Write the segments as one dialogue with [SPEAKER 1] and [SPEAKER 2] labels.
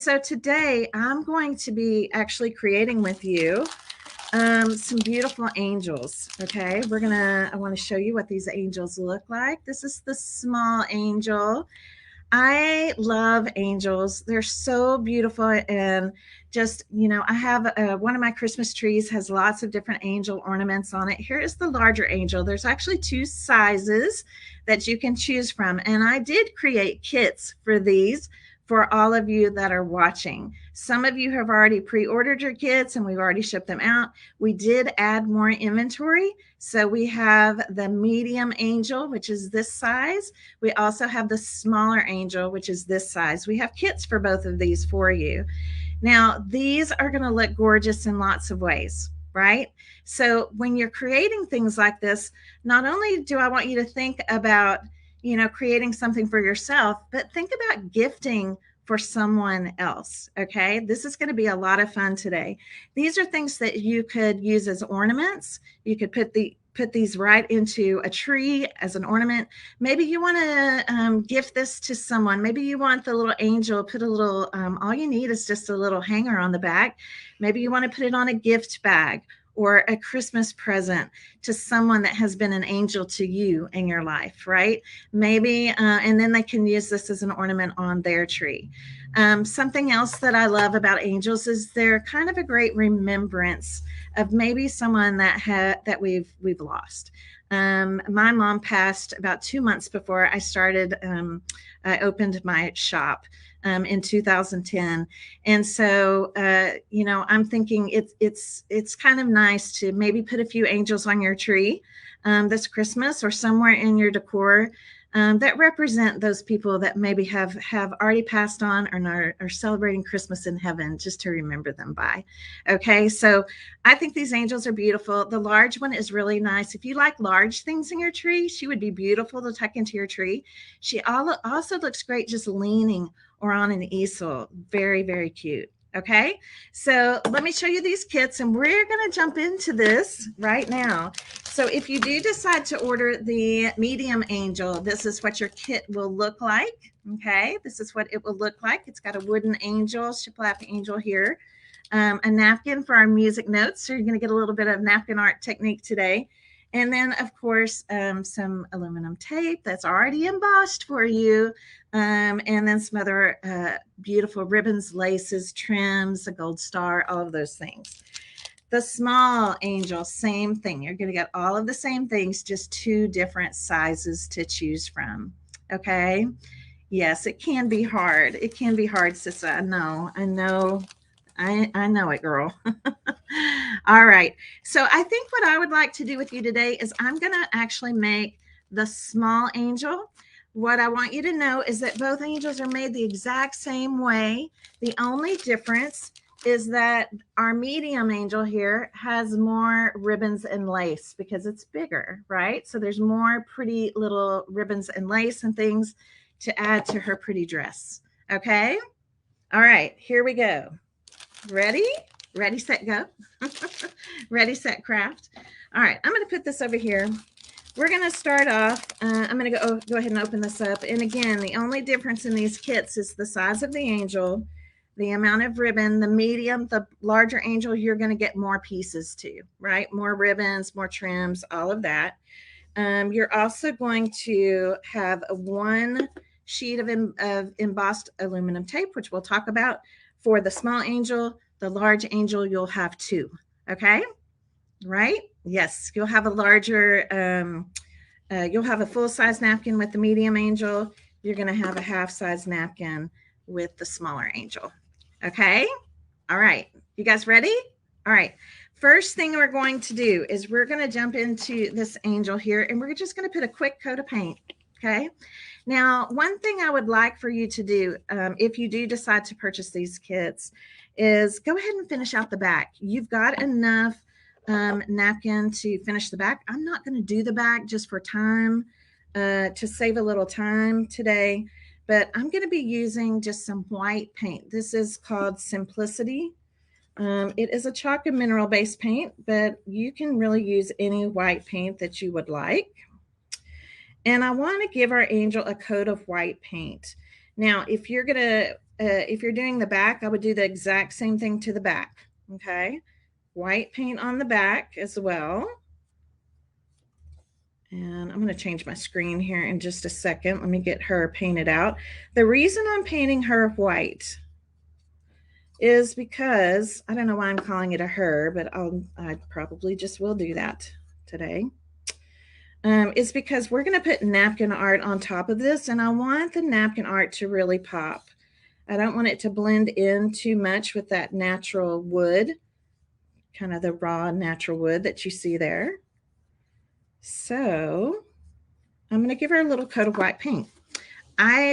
[SPEAKER 1] So today I'm going to be actually creating with you some beautiful angels. Okay, I want to show you what these angels look like. This is the small angel. I love angels. They're so beautiful. And just, I have one of my Christmas trees has lots of different angel ornaments on it. Here is the larger angel. There's actually two sizes that you can choose from. And I did create kits for these for all of you that are watching. Some of you have already pre-ordered your kits and we've already shipped them out. We did add more inventory. So we have the medium angel, which is this size. We also have the smaller angel, which is this size. We have kits for both of these for you. Now, these are going to look gorgeous in lots of ways, right? So when you're creating things like this, not only do I want you to think about, creating something for yourself, but think about gifting for someone else. Okay. This is going to be a lot of fun today. These are things that you could use as ornaments. You could put these right into a tree as an ornament. Maybe you want to gift this to someone. Maybe you want the little angel, put a little, all you need is just a little hanger on the back. Maybe you want to put it on a gift bag or a Christmas present to someone that has been an angel to you in your life, right? Maybe, and then they can use this as an ornament on their tree. Something else that I love about angels is they're kind of a great remembrance of maybe someone that we've lost. My mom passed about 2 months before I opened my shop in 2010. And so, I'm thinking it's kind of nice to maybe put a few angels on your tree this Christmas or somewhere in your decor that represent those people that maybe have already passed on or are celebrating Christmas in heaven, just to remember them by. Okay, so I think these angels are beautiful. The large one is really nice. If you like large things in your tree, she would be beautiful to tuck into your tree. She also looks great just leaning or on an easel. Very, very cute. Okay, so let me show you these kits and we're going to jump into this right now. So if you do decide to order the medium angel, this is what your kit will look like. Okay, this is what it will look like. It's got a wooden angel, shiplap angel here, a napkin for our music notes. So you're going to get a little bit of napkin art technique today. And then, of course, some aluminum tape that's already embossed for you. And then some other beautiful ribbons, laces, trims, a gold star, all of those things. The small angel, same thing. You're going to get all of the same things, just two different sizes to choose from. Okay. Yes, it can be hard. It can be hard, Sissa. I know it, girl. All right. So I think what I would like to do with you today is I'm going to actually make the small angel. What I want you to know is that both angels are made the exact same way. The only difference is that our medium angel here has more ribbons and lace because it's bigger, right? So there's more pretty little ribbons and lace and things to add to her pretty dress. Okay. All right, here we go. Ready? Ready, set, go. Ready, set, craft. All right, I'm going to put this over here. We're going to start off. I'm going to go ahead and open this up. And again, the only difference in these kits is the size of the angel, the amount of ribbon. The medium, the larger angel, you're going to get more pieces too, right? More ribbons, more trims, all of that. You're also going to have one sheet of embossed aluminum tape, which we'll talk about. For the small angel, the large angel, you'll have two. Okay, right? Yes, you'll have a larger, you'll have a full-size napkin with the medium angel. You're going to have a half-size napkin with the smaller angel. Okay, all right. You guys ready? All right. First thing we're going to do is we're going to jump into this angel here, and we're just going to put a quick coat of paint. Okay. Now, one thing I would like for you to do, if you do decide to purchase these kits, is go ahead and finish out the back. You've got enough napkin to finish the back. I'm not going to do the back just for time, to save a little time today, but I'm going to be using just some white paint. This is called Simplicity. It is a chalk and mineral based paint, but you can really use any white paint that you would like. And I want to give our angel a coat of white paint. Now, if you're going to if you're doing the back, I would do the exact same thing to the back. Okay. White paint on the back as well. And I'm going to change my screen here in just a second. Let me get her painted out. The reason I'm painting her white is because, I don't know why I'm calling it a her, but I probably just will do that today. Is because we're going to put napkin art on top of this, and I want the napkin art to really pop. I don't want it to blend in too much with that natural wood, kind of the raw natural wood that you see there. So I'm going to give her a little coat of white paint.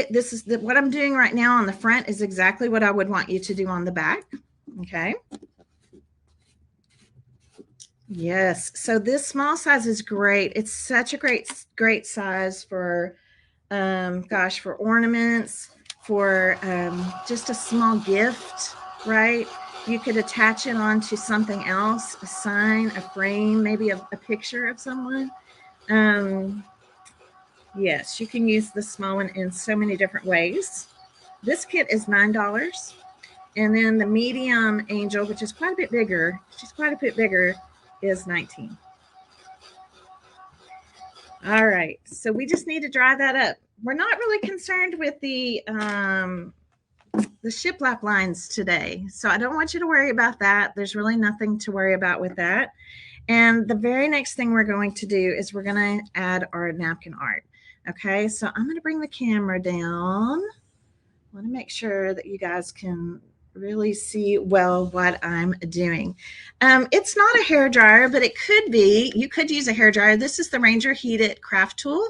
[SPEAKER 1] This is what I'm doing right now on the front is exactly what I would want you to do on the back. Okay. Yes. So this small size is great. It's such a great size for, gosh, for ornaments, for just a small gift, right? You could attach it onto something else, a sign, a frame, maybe a picture of someone. Yes, you can use the small one in so many different ways. This kit is $9. And then the medium angel, which is quite a bit bigger, she's quite a bit bigger, is $19. All right, so we just need to dry that up. We're not really concerned with the shiplap lines today, so I don't want you to worry about that. There's really nothing to worry about with that. And the very next thing we're going to do is we're going to add our napkin art. Okay, so I'm going to bring the camera down. I want to make sure that you guys can really see well what I'm doing. It's not a hair dryer, but it could be. You could use a hair dryer. This is the Ranger Heated Craft Tool.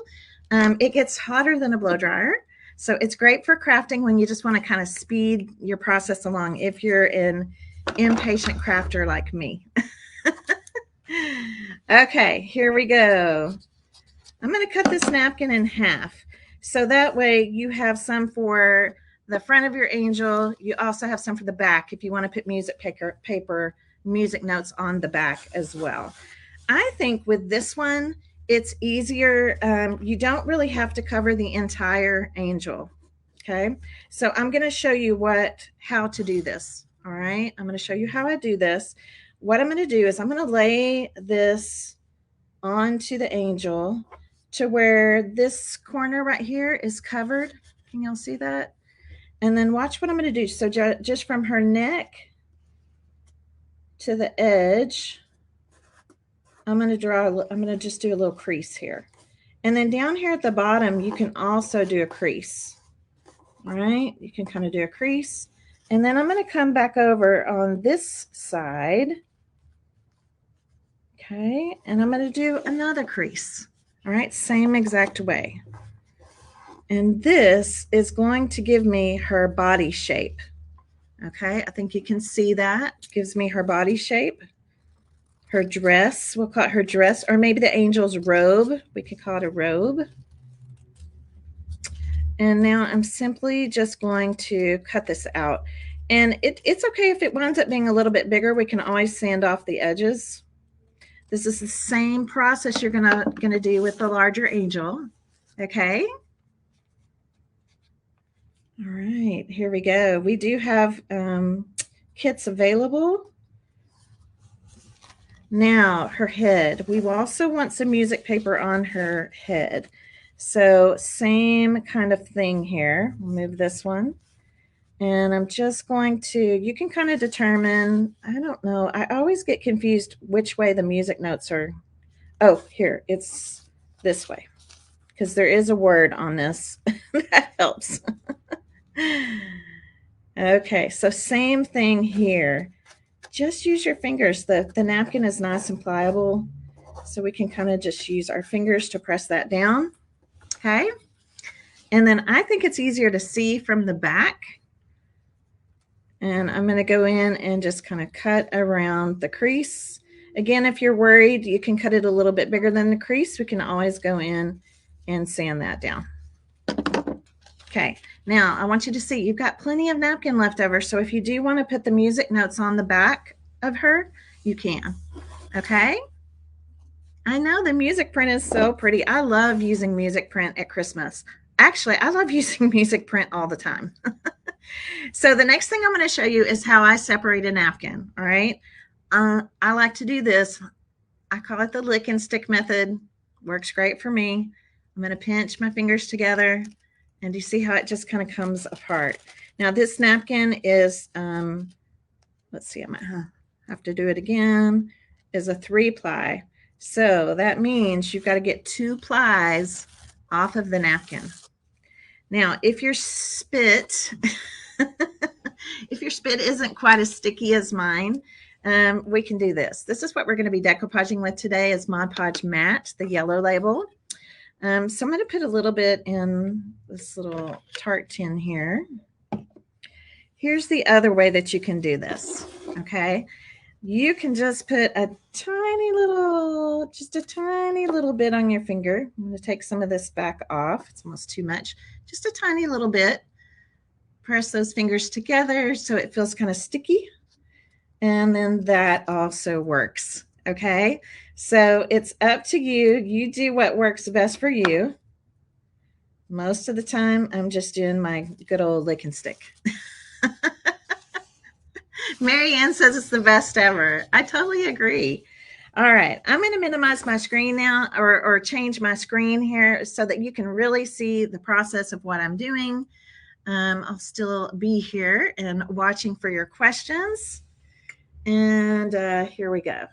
[SPEAKER 1] It gets hotter than a blow dryer. So it's great for crafting when you just want to kind of speed your process along if you're an impatient crafter like me. Okay, here we go. I'm going to cut this napkin in half. So that way you have some for the front of your angel. You also have some for the back if you want to put music paper, music notes on the back as well. I think with this one, it's easier. You don't really have to cover the entire angel. Okay. So I'm going to show you how to do this. All right. I'm going to show you how I do this. What I'm going to do is I'm going to lay this onto the angel to where this corner right here is covered. Can y'all see that? And then watch what I'm going to do. So just from her neck to the edge, I'm going to just do a little crease here. And then down here at the bottom, you can also do a crease. All right, you can kind of do a crease. And then I'm going to come back over on this side. Okay, and I'm going to do another crease. All right, same exact way. And this is going to give me her body shape. Okay, I think you can see that. Gives me her body shape. Her dress, we'll call it her dress, or maybe the angel's robe. We could call it a robe. And now I'm simply just going to cut this out. And it's okay if it winds up being a little bit bigger. We can always sand off the edges. This is the same process you're gonna do with the larger angel. Okay. All right, here we go. We do have kits available. Now, her head. We will also want some music paper on her head. So same kind of thing here. We'll move this one. And I'm just going to, you can kind of determine, I don't know, I always get confused which way the music notes are. Oh, here, it's this way. Because there is a word on this. That helps. Okay, so same thing here. Just use your fingers. The napkin is nice and pliable, so we can kind of just use our fingers to press that down. Okay, and then I think it's easier to see from the back. And I'm going to go in and just kind of cut around the crease. Again, if you're worried, you can cut it a little bit bigger than the crease. We can always go in and sand that down. Okay, now I want you to see you've got plenty of napkin left over. So if you do want to put the music notes on the back of her, you can. Okay. I know the music print is so pretty. I love using music print at Christmas. Actually, I love using music print all the time. So the next thing I'm going to show you is how I separate a napkin. All right. I like to do this. I call it the lick and stick method. Works great for me. I'm going to pinch my fingers together, and you see how it just kind of comes apart. Now this napkin is, let's see, I might have to do it again, is a 3-ply. So that means you've got to get 2 plies off of the napkin. Now, if your spit, if your spit isn't quite as sticky as mine, we can do this. This is what we're going to be decoupaging with today is Mod Podge Matte, the yellow label. So I'm going to put a little bit in this little tart tin here. Here's the other way that you can do this, okay? You can just put a tiny little, just a tiny little bit on your finger. I'm going to take some of this back off. It's almost too much. Just a tiny little bit. Press those fingers together so it feels kind of sticky. And then that also works, okay? So it's up to you. You do what works best for you. Most of the time, I'm just doing my good old lick and stick. Mary Ann says it's the best ever. I totally agree. All right, I'm going to minimize my screen now or change my screen here so that you can really see the process of what I'm doing. I'll still be here and watching for your questions. And here we go.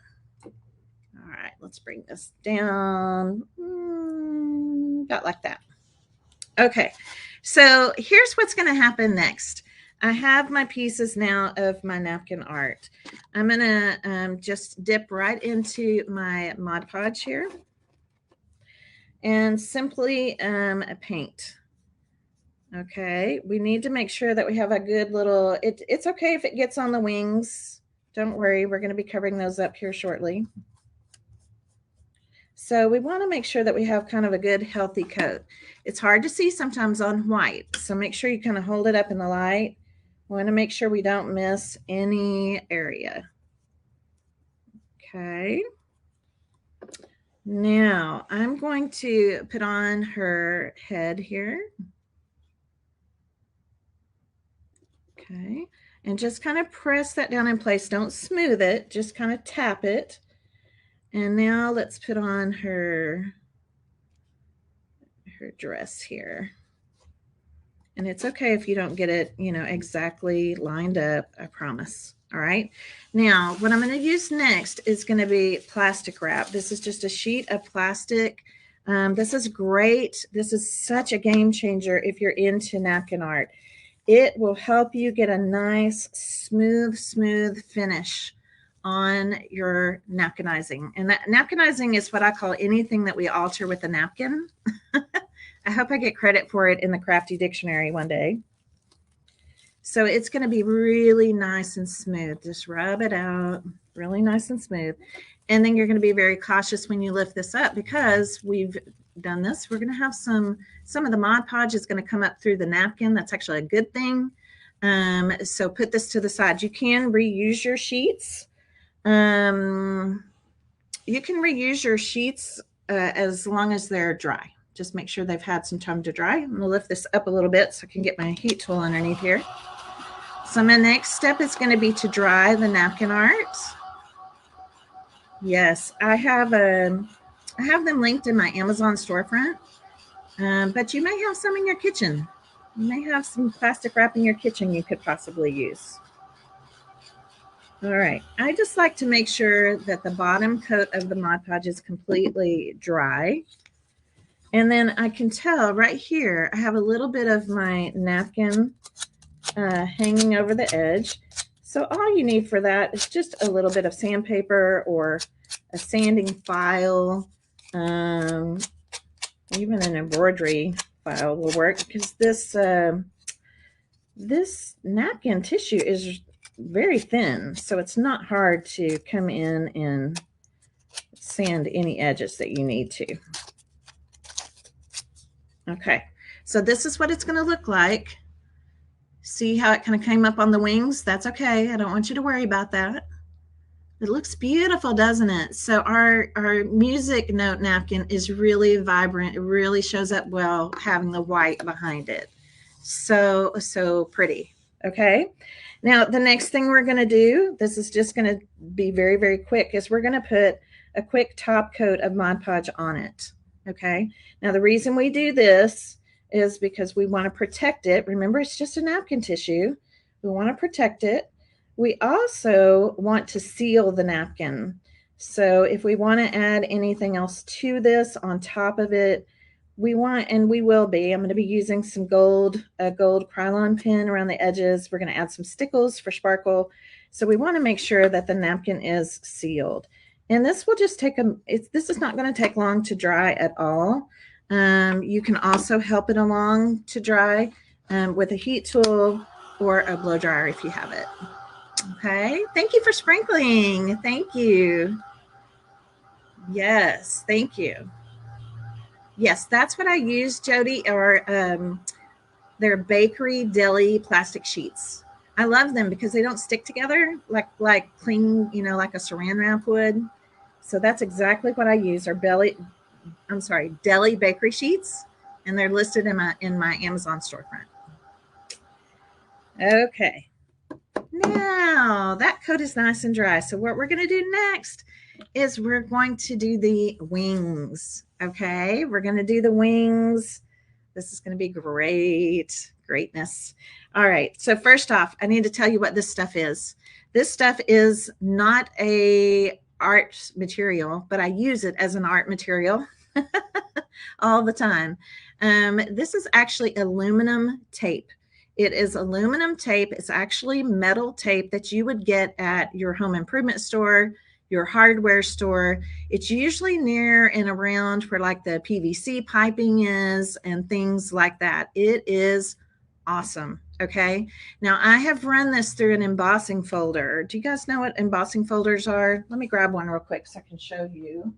[SPEAKER 1] All right, let's bring this down. About like that. Okay, so here's what's going to happen next. I have my pieces now of my napkin art. I'm going to just dip right into my Mod Podge here and simply paint. Okay, we need to make sure that we have a good little, it's okay if it gets on the wings. Don't worry, we're going to be covering those up here shortly. So we want to make sure that we have kind of a good healthy coat. It's hard to see sometimes on white, so make sure you kind of hold it up in the light. We want to make sure we don't miss any area. Okay. Now I'm going to put on her head here. Okay. And just kind of press that down in place. Don't smooth it, just kind of tap it. And now let's put on her dress here. And it's okay if you don't get it, you know, exactly lined up, I promise. All right. Now, what I'm going to use next is going to be plastic wrap. This is just a sheet of plastic. This is great. This is such a game changer if you're into napkin art. It will help you get a nice, smooth finish on your napkinizing. And that napkinizing is what I call anything that we alter with a napkin. I hope I get credit for it in the Crafty Dictionary one day. So it's going to be really nice and smooth. Just rub it out, really nice and smooth. And then you're going to be very cautious when you lift this up because we've done this. We're going to have some of the Mod Podge is going to come up through the napkin. That's actually a good thing. So put this to the side. You can reuse your sheets. You can reuse your sheets as long as they're dry. Just make sure they've had some time to dry. I'm going to lift this up a little bit so I can get my heat tool underneath here. So my next step is going to be to dry the napkin art. Yes, I have them linked in my Amazon storefront, but you may have some in your kitchen. You may have some plastic wrap in your kitchen you could possibly use. All right, I just like to make sure that the bottom coat of the Mod Podge is completely dry. And then I can tell right here, I have a little bit of my napkin hanging over the edge. So all you need for that is just a little bit of sandpaper or a sanding file. Even an embroidery file will work because this napkin tissue is very thin. So it's not hard to come in and sand any edges that you need to. Okay, so this is what it's going to look like. See how it kind of came up on the wings? That's okay. I don't want you to worry about that. It looks beautiful, doesn't it? So our music note napkin is really vibrant. It really shows up well having the white behind it. So pretty. Okay. Now, the next thing we're going to do, this is just going to be very, very quick, is we're going to put a quick top coat of Mod Podge on it. Okay. Now, the reason we do this is because we want to protect it. Remember, it's just a napkin tissue. We want to protect it. We also want to seal the napkin. So if we want to add anything else to this on top of it, we want, and we will be, I'm going to be using some gold Krylon pin around the edges. We're going to add some stickles for sparkle. So we want to make sure that the napkin is sealed. And this will just take this is not going to take long to dry at all. You can also help it along to dry with a heat tool or a blow dryer if you have it. Okay, thank you for sprinkling. Thank you. Yes, thank you. Yes, that's what I use, Jody, or they're bakery deli plastic sheets. I love them because they don't stick together like cling, you know, like a saran wrap would. So that's exactly what I use. Are deli bakery sheets, and they're listed in my Amazon storefront. Okay. Now that coat is nice and dry. So what we're going to do next is we're going to do the wings. Okay, we're going to do the wings. This is going to be greatness. All right, so first off, I need to tell you what this stuff is. This stuff is not a art material, but I use it as an art material all the time. This is actually aluminum tape. It is aluminum tape. It's actually metal tape that you would get at your home improvement store, your hardware store. It's usually near and around where like the PVC piping is and things like that. It is awesome. Okay. Now I have run this through an embossing folder. Do you guys know what embossing folders are? Let me grab one real quick so I can show you.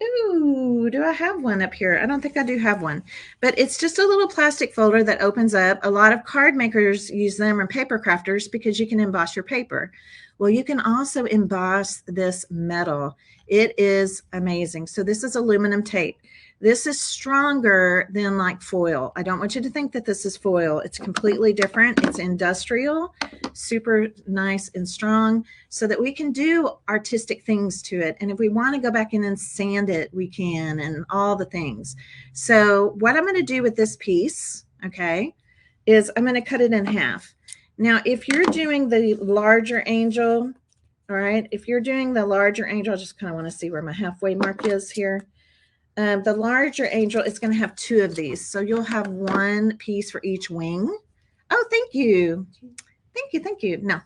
[SPEAKER 1] Ooh, do I have one up here? I don't think I do have one, but it's just a little plastic folder that opens up. A lot of card makers use them, or paper crafters, because you can emboss your paper. Well, you can also emboss this metal. It is amazing. So this is aluminum tape. This is stronger than like foil. I don't want you to think that this is foil. It's completely different. It's industrial, super nice and strong, so that we can do artistic things to it. And if we want to go back in and sand it, we can, and all the things. So what I'm going to do with this piece, okay, is I'm going to cut it in half. Now, if you're doing the larger angel, all right, if you're doing the larger angel, I just kind of want to see where my halfway mark is here. The larger angel is going to have two of these. So you'll have one piece for each wing. Oh, thank you. Thank you. No.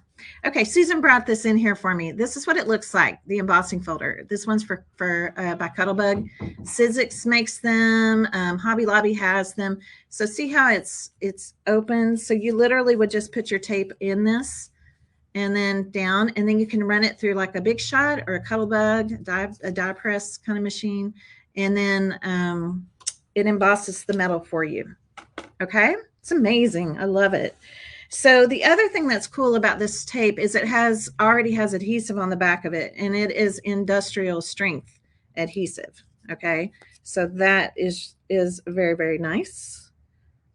[SPEAKER 1] Okay, Susan brought this in here for me. This is what it looks like, the embossing folder. This one's by Cuttlebug. Sizzix makes them. Hobby Lobby has them. So see how it's open? So you literally would just put your tape in this and then down, and then you can run it through like a Big Shot or a Cuttlebug, a die press kind of machine, and then it embosses the metal for you. Okay, it's amazing. I love it. So the other thing that's cool about this tape is it already has adhesive on the back of it, and it is industrial strength adhesive. Okay, so that is very, very nice.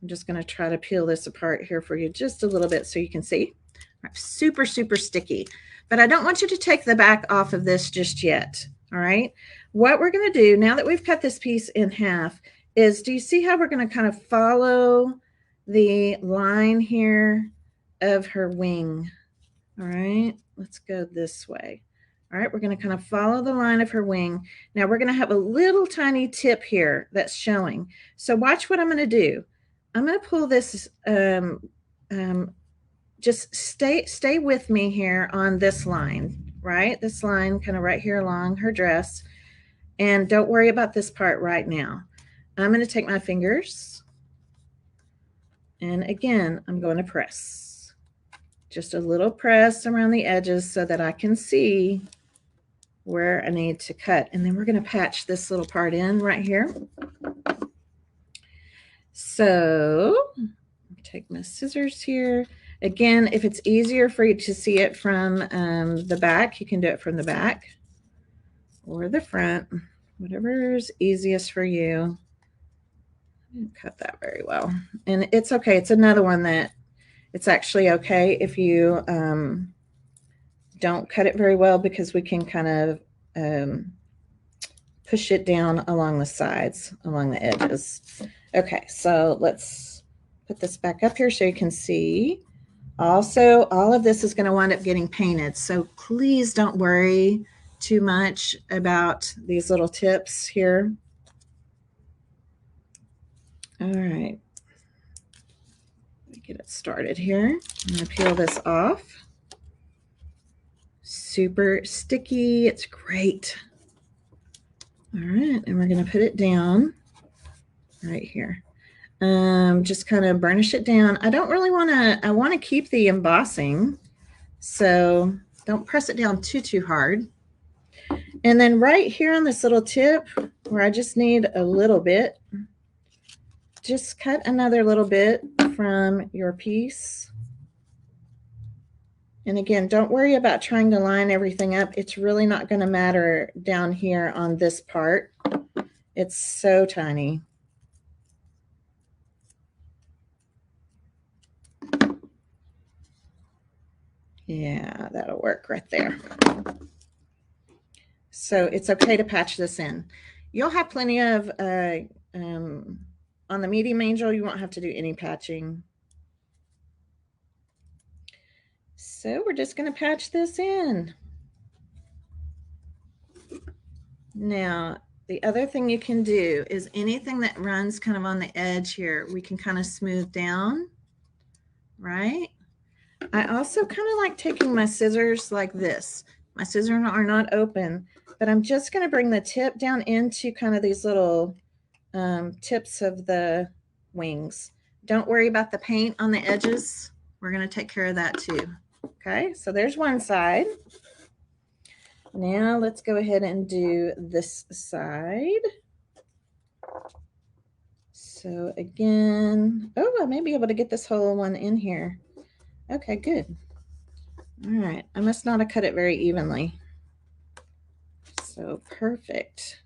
[SPEAKER 1] I'm just going to try to peel this apart here for you just a little bit so you can see. Super, super sticky. But I don't want you to take the back off of this just yet. All right, what we're going to do now that we've cut this piece in half is, do you see how we're going to kind of follow the line here of her wing? All right, let's go this way. All right, we're going to kind of follow the line of her wing. Now we're going to have a little tiny tip here that's showing. So watch what I'm going to do. I'm going to pull this, just stay with me here on this line, right? This line kind of right here along her dress. And don't worry about this part right now. I'm going to take my fingers, and again, I'm going to press. Just a little press around the edges so that I can see where I need to cut. And then we're going to patch this little part in right here. So take my scissors here. Again, if it's easier for you to see it from the back, you can do it from the back or the front, whatever is easiest for you. Didn't cut that very well. And it's okay. It's another one that it's actually okay if you don't cut it very well, because we can kind of push it down along the sides, along the edges. Okay, so let's put this back up here so you can see. Also, all of this is going to wind up getting painted, so please don't worry too much about these little tips here. All right, get it started here. I'm going to peel this off. Super sticky. It's great. All right, and we're going to put it down right here. Just kind of burnish it down. I don't really want to, I want to keep the embossing, so don't press it down too hard. And then right here on this little tip where I just need a little bit, just cut another little bit from your piece. And again, don't worry about trying to line everything up. It's really not going to matter down here on this part. It's so tiny. Yeah, that'll work right there. So it's okay to patch this in. You'll have plenty of, on the medium angel, you won't have to do any patching. So we're just going to patch this in. Now, the other thing you can do is anything that runs kind of on the edge here, we can kind of smooth down, right? I also kind of like taking my scissors like this. My scissors are not open, but I'm just going to bring the tip down into kind of these little tips of the wings. Don't worry about the paint on the edges. We're going to take care of that too. Okay, so there's one side. Now let's go ahead and do this side. So again, oh, I may be able to get this whole one in here. Okay, good. All right, I must not have cut it very evenly. So perfect.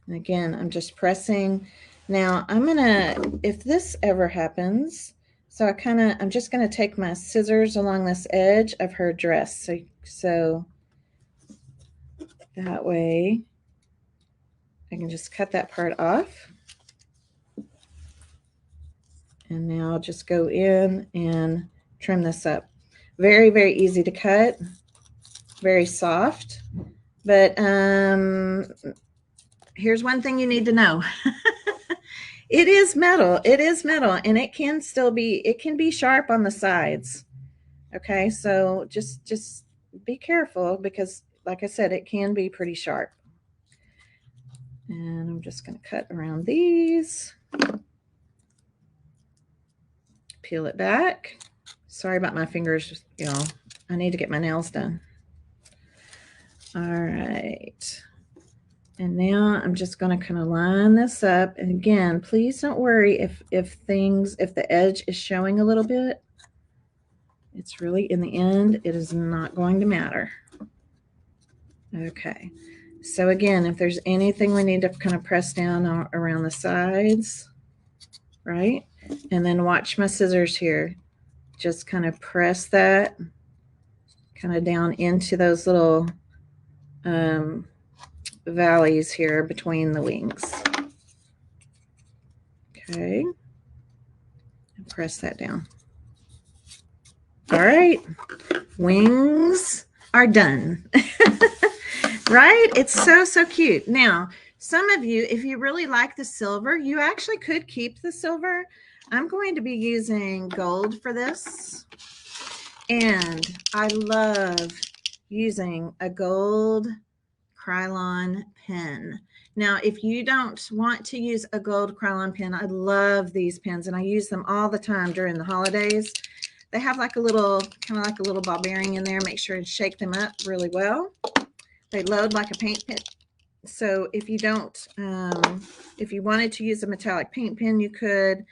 [SPEAKER 1] And again, I'm just pressing. Now I'm gonna, if this ever happens, so I'm just gonna take my scissors along this edge of her dress. So that way I can just cut that part off. And now I'll just go in and trim this up. Very, very easy to cut, very soft. But here's one thing you need to know. It is metal. It is metal, and it can still be, it can be sharp on the sides. Okay, so just be careful, because like I said, it can be pretty sharp. And I'm just going to cut around these. Peel it back. Sorry about my fingers, y'all. I need to get my nails done. All right. And now I'm just going to kind of line this up. And again, please don't worry if the edge is showing a little bit. It's really, in the end, it is not going to matter. Okay. So again, if there's anything we need to kind of press down around the sides, right? And then watch my scissors here. Just kind of press that kind of down into those little valleys here between the wings. Okay. And press that down. All right. Wings are done. Right? It's so cute. Now, some of you, if you really like the silver, you actually could keep the silver. I'm going to be using gold for this. And I love using a gold Krylon pen. Now, if you don't want to use a gold Krylon pen, I love these pens, and I use them all the time during the holidays. They have like a little, kind of like a little ball bearing in there. Make sure to shake them up really well. They load like a paint pen. So if you don't, if you wanted to use a metallic paint pen, you could.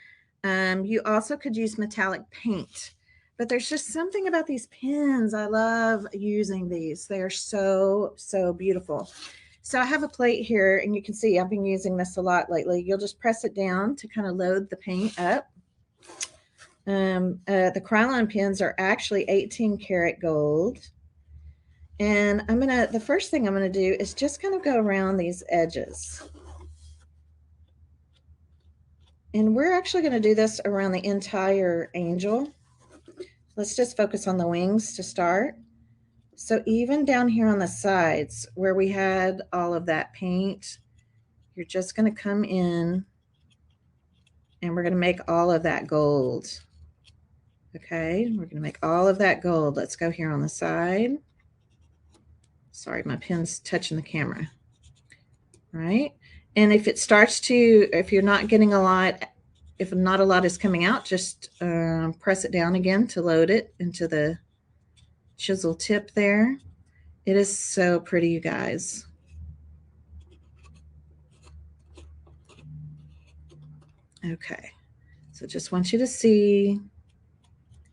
[SPEAKER 1] You also could use metallic paint. But there's just something about these pens. I love using these. They are so beautiful. So I have a plate here, and you can see I've been using this a lot lately. You'll just press it down to kind of load the paint up. The Krylon pens are actually 18 karat gold. And the first thing I'm gonna do is just kind of go around these edges. And we're actually gonna do this around the entire angel. Let's just focus on the wings to start. So even down here on the sides where we had all of that paint, you're just gonna come in and we're gonna make all of that gold. Okay, we're gonna make all of that gold. Let's go here on the side. Sorry, my pen's touching the camera. All right, and if it starts to, if you're not getting a lot, if not a lot is coming out, just press it down again to load it into the chisel tip there. It is so pretty, you guys. Okay, so just want you to see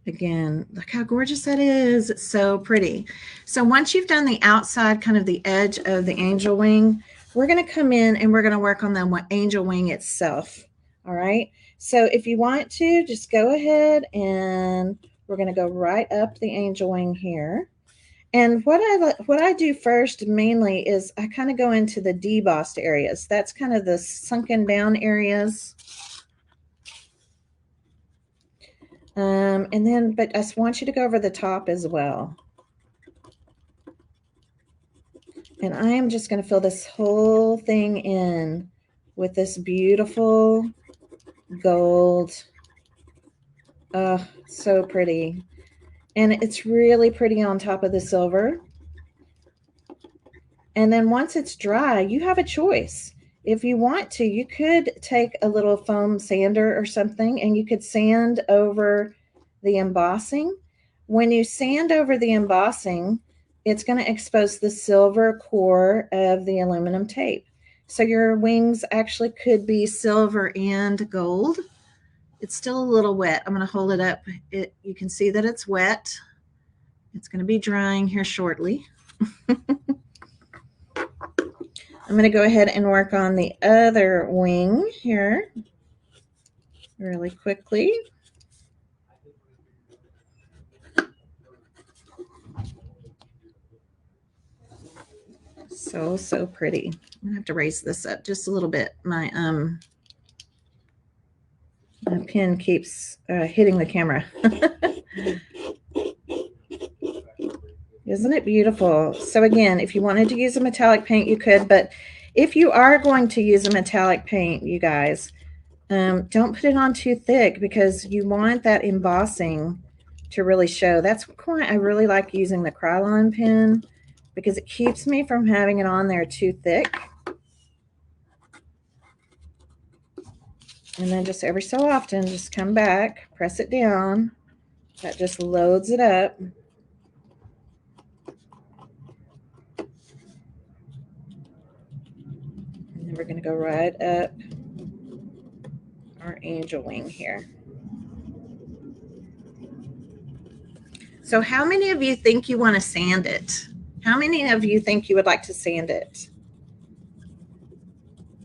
[SPEAKER 1] again, look how gorgeous that is. It's so pretty. So once you've done the outside, kind of the edge of the angel wing, we're going to come in and we're going to work on the angel wing itself. All right. So if you want to, just go ahead and we're going to go right up the angel wing here. And what I do first mainly is I kind of go into the debossed areas. That's kind of the sunken down areas. And then, but I want you to go over the top as well. And I am just going to fill this whole thing in with this beautiful gold. Oh, so pretty. And it's really pretty on top of the silver. And then once it's dry, you have a choice. If you want to, you could take a little foam sander or something and you could sand over the embossing. When you sand over the embossing, it's going to expose the silver core of the aluminum tape. So your wings actually could be silver and gold. It's still a little wet. I'm going to hold it up. You can see that it's wet. It's going to be drying here shortly. I'm going to go ahead and work on the other wing here really quickly. So pretty. I'm going to have to raise this up just a little bit. My pen keeps hitting the camera. Isn't it beautiful? So again, if you wanted to use a metallic paint, you could, but if you are going to use a metallic paint, you guys, don't put it on too thick because you want that embossing to really show. That's why I really like using the Krylon pen because it keeps me from having it on there too thick. And then just every so often, just come back, press it down. That just loads it up. And then we're going to go right up our angel wing here. So how many of you think you want to sand it? How many of you think you would like to sand it?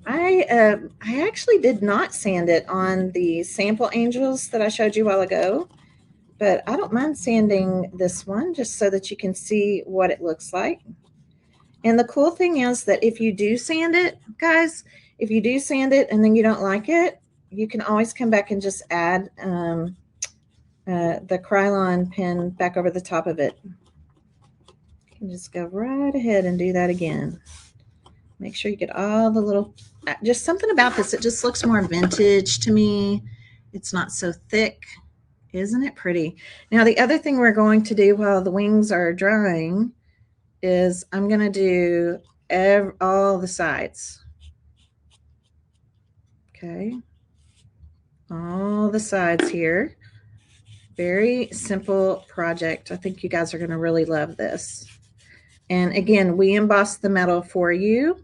[SPEAKER 1] I actually did not sand it on the sample angels that I showed you a while ago, but I don't mind sanding this one just so that you can see what it looks like. And the cool thing is that if you do sand it, guys, if you do sand it and then you don't like it, you can always come back and just add the Krylon pen back over the top of it. You can just go right ahead and do that again. Make sure you get all the little, just something about this, it just looks more vintage to me. It's not so thick. Isn't it pretty? Now, the other thing we're going to do while the wings are drying is I'm going to do all the sides. Okay. All the sides here. Very simple project. I think you guys are going to really love this. And again, we emboss the metal for you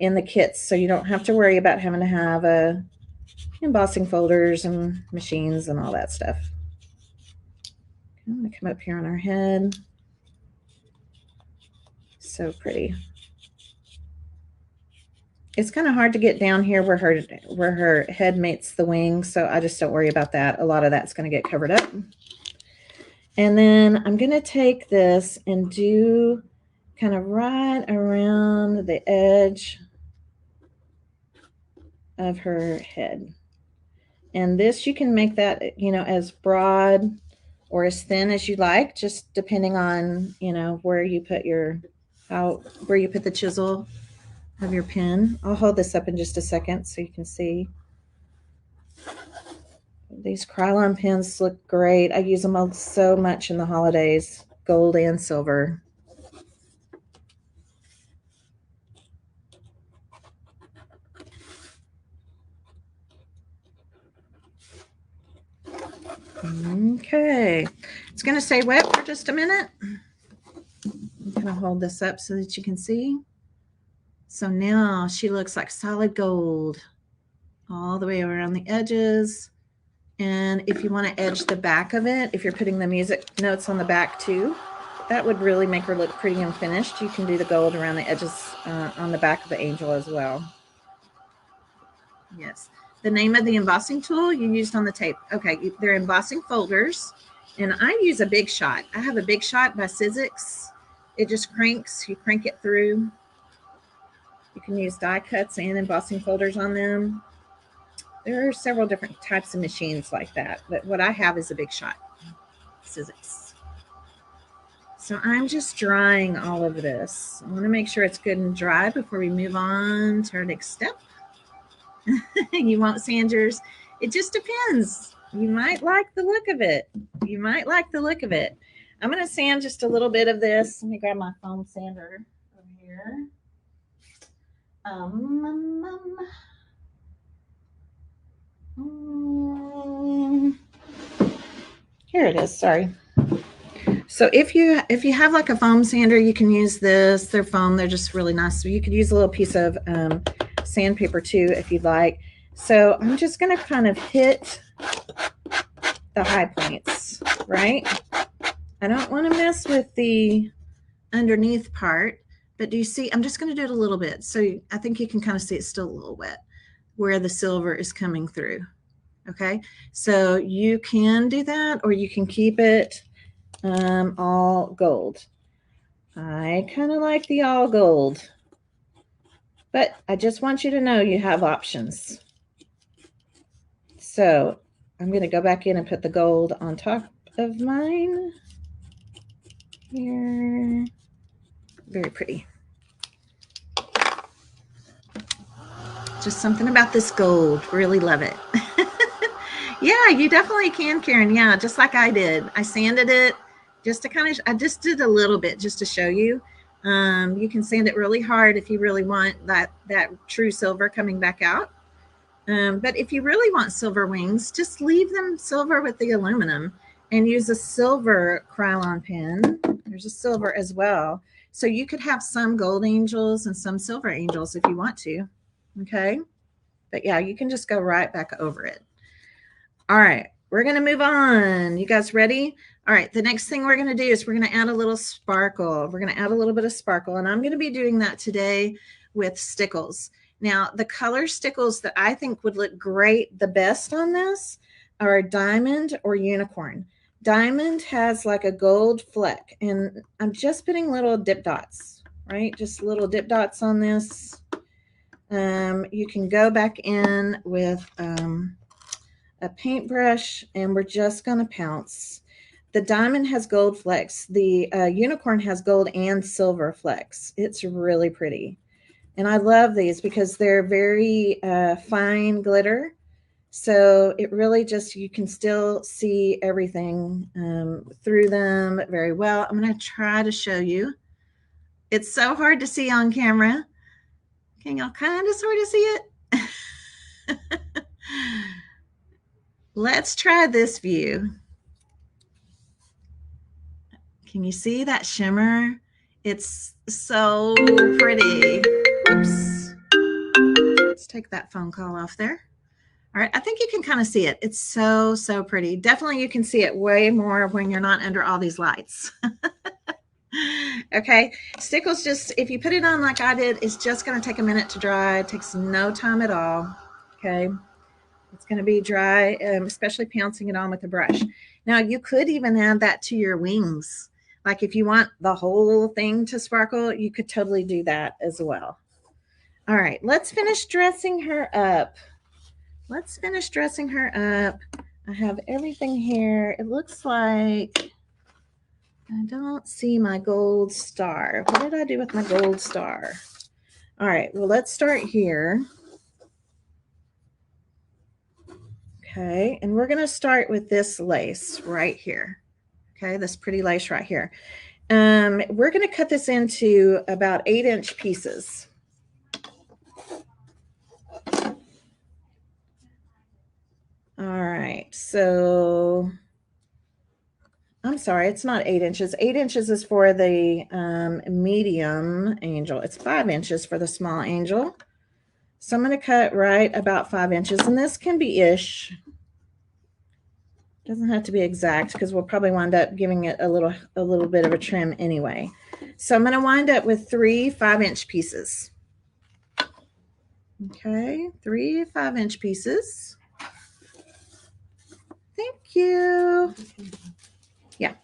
[SPEAKER 1] in the kits, so you don't have to worry about having to have embossing folders and machines and all that stuff. I'm going to come up here on our head. So pretty. It's kind of hard to get down here where her head meets the wing, so I just don't worry about that. A lot of that's going to get covered up. And then I'm going to take this and do kind of right around the edge of her head. And this, you can make that, you know, as broad or as thin as you like, just depending on, you know, where you put your, where you put the chisel of your pen. I'll hold this up in just a second so you can see. These Krylon pens look great. I use them so much in the holidays, gold and silver. Okay, it's going to stay wet for just a minute. I'm going to hold this up so that you can see. So now she looks like solid gold all the way around the edges. And if you want to edge the back of it, if you're putting the music notes on the back too, that would really make her look pretty and finished. You can do the gold around the edges on the back of the angel as well. Yes. The name of the embossing tool you used on the tape. Okay, they're embossing folders. And I use a Big Shot. I have a Big Shot by Sizzix. It just cranks. You crank it through. You can use die cuts and embossing folders on them. There are several different types of machines like that, but what I have is a Big Shot, Sizzix. So I'm just drying all of this. I want to make sure it's good and dry before we move on to our next step. You won't sand yours. It just depends. You might like the look of it. You might like the look of it. I'm going to sand just a little bit of this. Let me grab my foam sander over here. Here it is. Sorry. So if you have like a foam sander, you can use this. They're foam. They're just really nice. So you could use a little piece of sandpaper too if you'd like. So I'm just going to kind of hit the high points, right? I don't want to mess with the underneath part, but do you see? I'm just going to do it a little bit. So I think you can kind of see it's still a little wet where the silver is coming through. Okay, so you can do that, or you can keep it all gold. I kind of like the all gold, but I just want you to know you have options. So I'm going to go back in and put the gold on top of mine here. Very pretty. Just something about this gold. Really love it. Yeah, you definitely can, Karen. Yeah, just like I did. I sanded it just to kind of, I just did a little bit just to show you. You can sand it really hard if you really want that true silver coming back out. But if you really want silver wings, just leave them silver with the aluminum and use a silver Krylon pen. There's a silver as well. So you could have some gold angels and some silver angels if you want to. Okay. But yeah, you can just go right back over it. All right, we're going to move on. You guys ready? All right, the next thing we're going to do is we're going to add a little sparkle. We're going to add a little bit of sparkle, and I'm going to be doing that today with stickles. Now, the color stickles that I think would look great the best on this are diamond or unicorn. Diamond has like a gold fleck, and I'm just putting little dip dots, right? Just little dip dots on this. You can go back in with a paintbrush, and we're just going to pounce. The diamond has gold flecks. The unicorn has gold and silver flecks. It's really pretty. And I love these because they're very fine glitter. So it really just, you can still see everything through them very well. I'm going to try to show you. It's so hard to see on camera. Can y'all kind of sort of see it? Let's try this view. Can you see that shimmer? It's so pretty. Oops. Let's take that phone call off there. All right, I think you can kind of see it. It's so, so pretty. Definitely you can see it way more when you're not under all these lights. Okay, stickles, just if you put it on like I did, it's just going to take a minute to dry. It takes no time at all. Okay, it's going to be dry, especially pouncing it on with a brush. Now you could even add that to your wings. Like if you want the whole thing to sparkle, you could totally do that as well. All right, let's finish dressing her up. Let's finish dressing her up. I have everything here. It looks like I don't see my gold star. What did I do with my gold star? All right, well, let's start here. Okay, and we're going to start with this lace right here. Okay, this pretty lace right here. We're going to cut this into about 8-inch pieces. All right, so I'm sorry, it's not 8 inches. 8 inches is for the medium angel. It's 5 inches for the small angel. So I'm going to cut right about 5 inches, and this can be ish. Doesn't have to be exact because we'll probably wind up giving it a little bit of a trim anyway. So I'm going to wind up with 3 5-inch pieces. Okay, 3 5-inch pieces. Thank you. Yeah.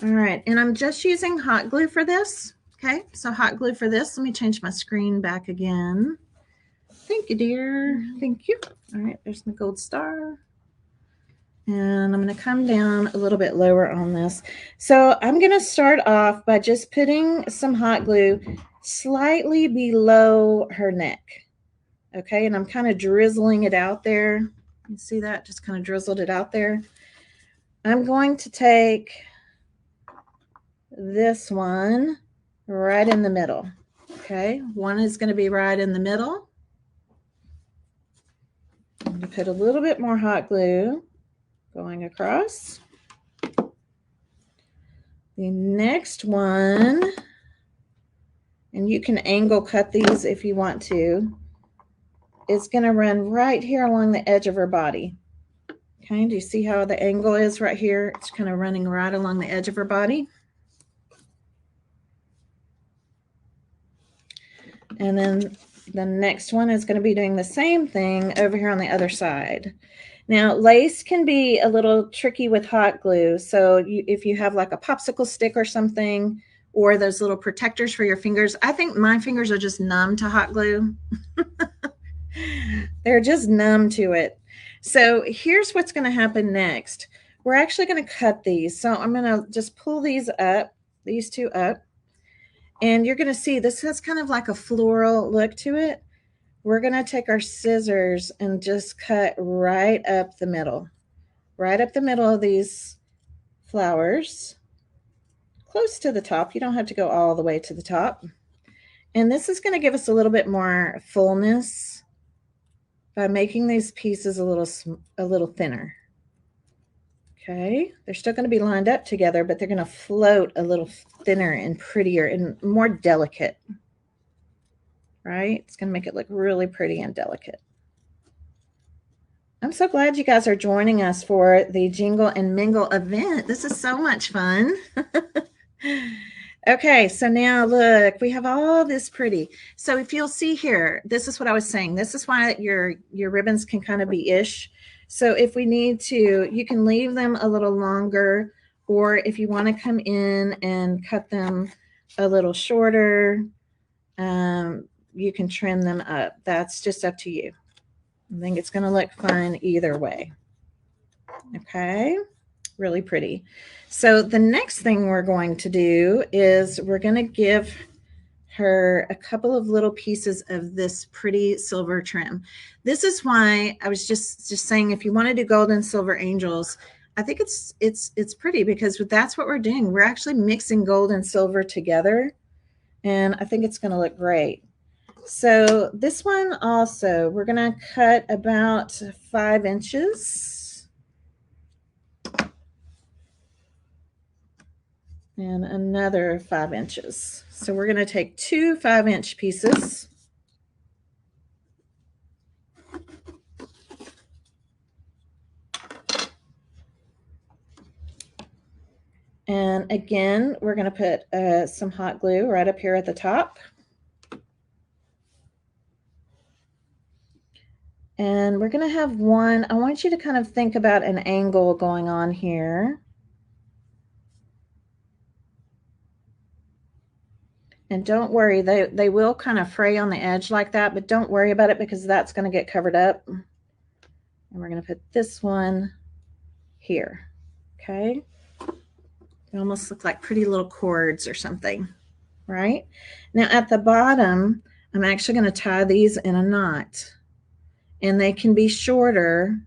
[SPEAKER 1] All right, and I'm just using hot glue for this. Okay, so hot glue for this. Let me change my screen back again. Thank you, dear. Thank you. All right, there's my gold star. And I'm going to come down a little bit lower on this. So I'm going to start off by just putting some hot glue slightly below her neck. Okay, and I'm kind of drizzling it out there. You see that? Just kind of drizzled it out there. I'm going to take this one right in the middle. Okay, one is going to be right in the middle. I'm going to put a little bit more hot glue going across. The next one, and you can angle cut these if you want to, is going to run right here along the edge of her body. Okay, do you see how the angle is right here? It's kind of running right along the edge of her body. And then the next one is going to be doing the same thing over here on the other side. Now, lace can be a little tricky with hot glue. So if you have like a popsicle stick or something, or those little protectors for your fingers, I think my fingers are just numb to hot glue. They're just numb to it. So here's what's going to happen next. We're actually going to cut these. So I'm going to just pull these up, these two up. And you're going to see this has kind of like a floral look to it. We're going to take our scissors and just cut right up the middle of these flowers, close to the top. You don't have to go all the way to the top. And this is going to give us a little bit more fullness by making these pieces a little thinner. Okay, they're still going to be lined up together, but they're going to float a little thinner and prettier and more delicate. Right? It's going to make it look really pretty and delicate. I'm so glad you guys are joining us for the Jingle and Mingle event. This is so much fun. Okay, so now look, we have all this pretty. So if you'll see here, this is what I was saying. This is why your ribbons can kind of be ish. So if we need to, you can leave them a little longer, or if you want to come in and cut them a little shorter, you can trim them up. That's just up to you. I think it's going to look fine either way. Okay, really pretty. So the next thing we're going to do is we're going to give her a couple of little pieces of this pretty silver trim. This is why I was just saying, if you want to do gold and silver angels, I think it's pretty, because that's what we're doing. We're actually mixing gold and silver together, and I think it's going to look great. So this one also, we're going to cut about 5 inches. And another 5 inches. So we're going to take 2 5-inch pieces. And again, we're going to put some hot glue right up here at the top. And we're going to have one, I want you to kind of think about an angle going on here. And don't worry, they will kind of fray on the edge like that, but don't worry about it because that's going to get covered up. And we're going to put this one here, okay? They almost look like pretty little cords or something, right? Now at the bottom, I'm actually going to tie these in a knot. And they can be shorter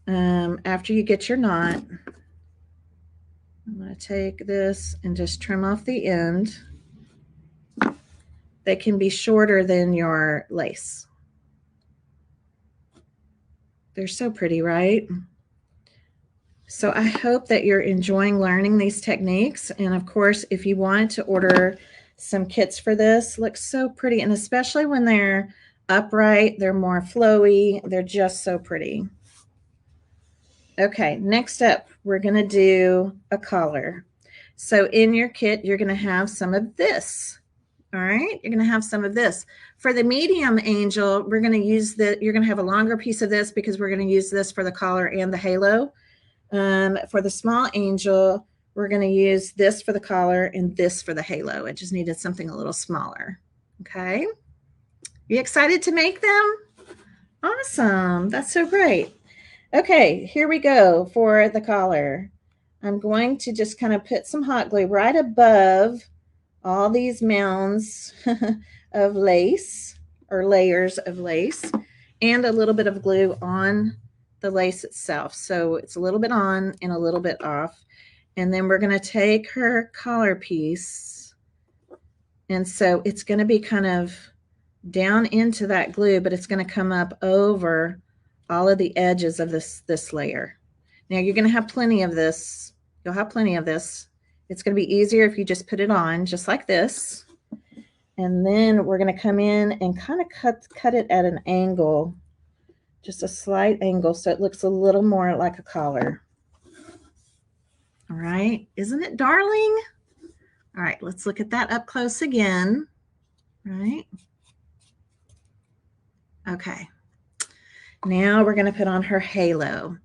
[SPEAKER 1] after you get your knot. I'm going to take this and just trim off the end. They can be shorter than your lace. They're so pretty, right? So I hope that you're enjoying learning these techniques. And of course, if you want to order some kits for this, look so pretty. And especially when they're upright, they're more flowy. They're just so pretty. Okay, next up, we're going to do a collar. So in your kit, you're going to have some of this. All right, you're going to have some of this. For the medium angel, we're going to use you're going to have a longer piece of this because we're going to use this for the collar and the halo. For the small angel, we're going to use this for the collar and this for the halo. It just needed something a little smaller. Okay, you excited to make them? Awesome, that's so great. Okay, here we go for the collar. I'm going to just kind of put some hot glue right above all these mounds of lace or layers of lace and a little bit of glue on the lace itself. So it's a little bit on and a little bit off. And then we're going to take her collar piece. And so it's going to be kind of down into that glue, but it's going to come up over all of the edges of this layer. Now you're going to have plenty of this. You'll have plenty of this. It's going to be easier if you just put it on just like this. And then we're going to come in and kind of cut it at an angle, just a slight angle, so it looks a little more like a collar. All right, isn't it darling? All right, let's look at that up close again. Right. Okay. Now we're going to put on her halo.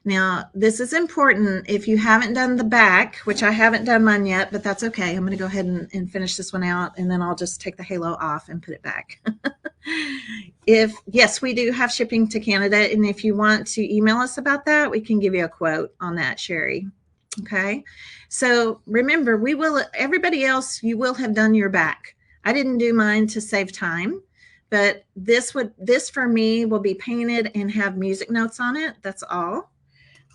[SPEAKER 1] Now, this is important. If you haven't done the back, which I haven't done mine yet, but that's okay. I'm going to go ahead and finish this one out, and then I'll just take the halo off and put it back. Yes, we do have shipping to Canada, and if you want to email us about that, we can give you a quote on that, Sherry. Okay. So remember, everybody else, you will have done your back. I didn't do mine to save time. But this for me will be painted and have music notes on it. That's all.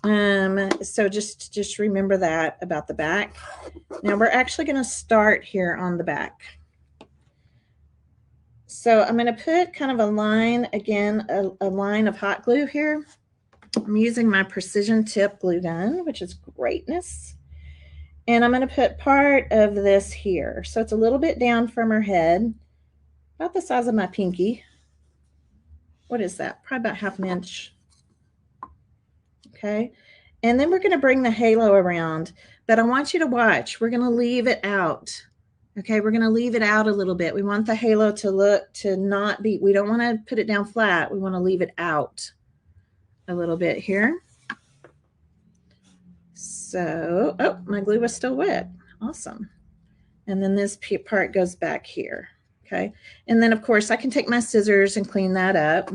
[SPEAKER 1] So just remember that about the back. Now we're actually going to start here on the back. So I'm going to put kind of a line again, a line of hot glue here. I'm using my precision tip glue gun, which is greatness. And I'm going to put part of this here. So it's a little bit down from her head. About the size of my pinky. What is that? Probably about ½ inch. Okay. And then we're going to bring the halo around, but I want you to watch. We're going to leave it out. Okay. We're going to leave it out a little bit. We want the halo to not be, we don't want to put it down flat. We want to leave it out a little bit here. So, oh, my glue was still wet. Awesome. And then this part goes back here. Okay. And then of course I can take my scissors and clean that up.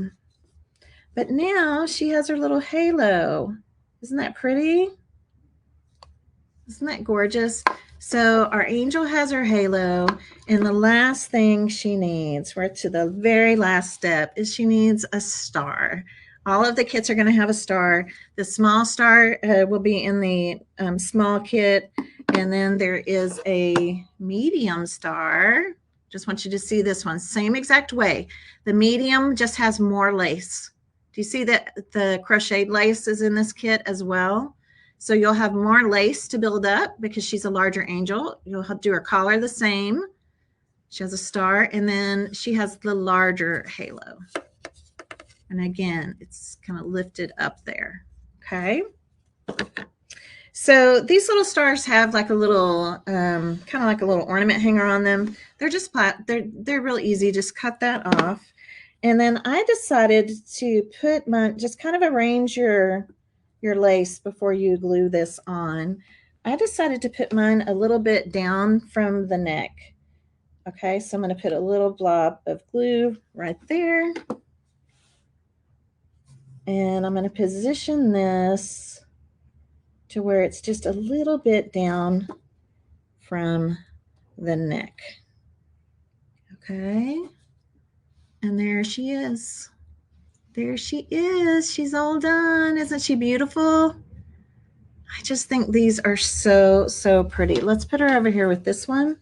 [SPEAKER 1] But now she has her little halo. Isn't that pretty? Isn't that gorgeous? So our angel has her halo, and the last thing she needs, we're to the very last step, is she needs a star. All of the kits are going to have a star. The small star will be in the small kit, and then there is a medium star. Just want you to see this one. Same exact way. The medium just has more lace. Do you see that the crocheted lace is in this kit as well? So you'll have more lace to build up because she's a larger angel. You'll have to do her collar the same. She has a star, and then she has the larger halo. And again, it's kind of lifted up there. Okay. So these little stars have like a little, kind of like a little ornament hanger on them. They're just they're real easy. Just cut that off. And then I decided to put my, just kind of arrange your lace before you glue this on. I decided to put mine a little bit down from the neck. Okay, so I'm going to put a little blob of glue right there. And I'm going to position this to where it's just a little bit down from the neck. Okay. And there she is. There she is. She's all done. Isn't she beautiful? I just think these are so, so pretty. Let's put her over here with this one.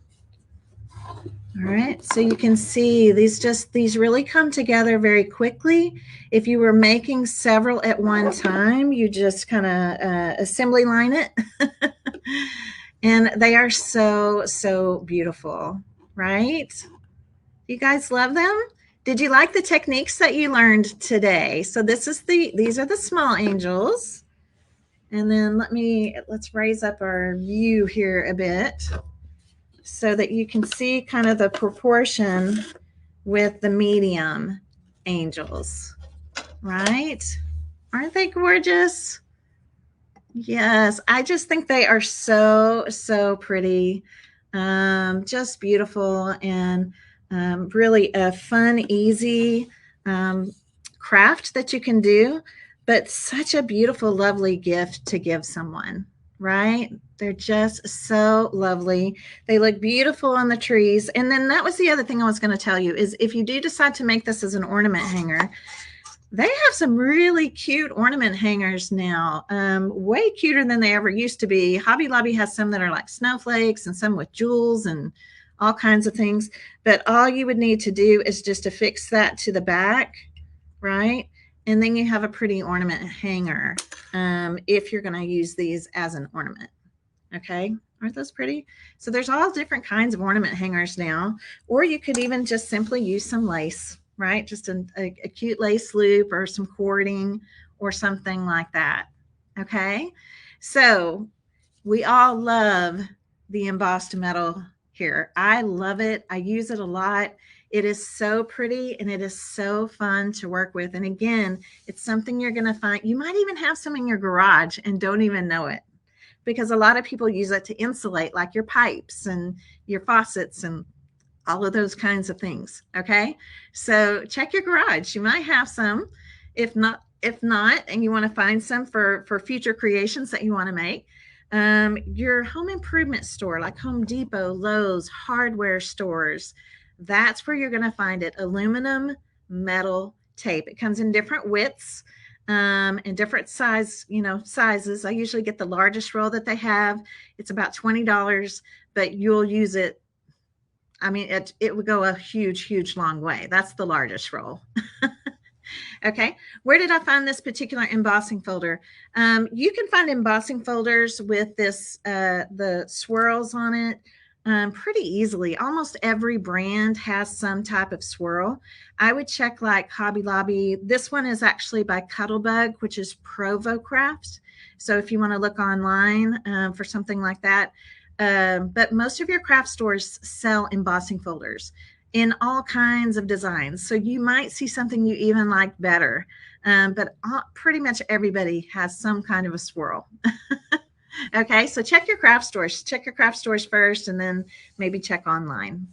[SPEAKER 1] All right, so you can see these really come together very quickly. If you were making several at one time, you just kind of assembly line it. And they are so, so beautiful, right? You guys love them? Did you like the techniques that you learned today? So these are the small angels. And then let's raise up our view here a bit so that you can see kind of the proportion with the medium angels, right? Aren't they gorgeous? Yes, I just think they are so, so pretty. Just beautiful and really a fun, easy craft that you can do, but such a beautiful, lovely gift to give someone, right? They're just so lovely. They look beautiful on the trees. And then that was the other thing I was going to tell you is if you do decide to make this as an ornament hanger, they have some really cute ornament hangers now, way cuter than they ever used to be. Hobby Lobby has some that are like snowflakes and some with jewels and all kinds of things. But all you would need to do is just affix that to the back, right? And then you have a pretty ornament hanger if you're going to use these as an ornament. Okay, aren't those pretty? So there's all different kinds of ornament hangers now, or you could even just simply use some lace, right? Just a cute lace loop or some cording or something like that. Okay, so we all love the embossed metal here. I love it. I use it a lot. It is so pretty and it is so fun to work with. And again, it's something you're going to find. You might even have some in your garage and don't even know it, because a lot of people use it to insulate like your pipes and your faucets and all of those kinds of things. Okay, so check your garage. You might have some. If not, and you want to find some for future creations that you want to make, your home improvement store like Home Depot, Lowe's, hardware stores, that's where you're going to find it. Aluminum metal tape. It comes in different widths and different sizes. I usually get the largest roll that they have. It's about $20, but you'll use it. I mean, it would go a huge long way. That's the largest roll. Okay, where did I find this particular embossing folder? You can find embossing folders with the swirls on it pretty easily. Almost every brand has some type of swirl. I would check like Hobby Lobby. This one is actually by Cuttlebug, which is Provo Craft. So if you want to look online for something like that. But most of your craft stores sell embossing folders in all kinds of designs. So you might see something you even like better. But pretty much everybody has some kind of a swirl. Okay, so check your craft stores. Check your craft stores first and then maybe check online.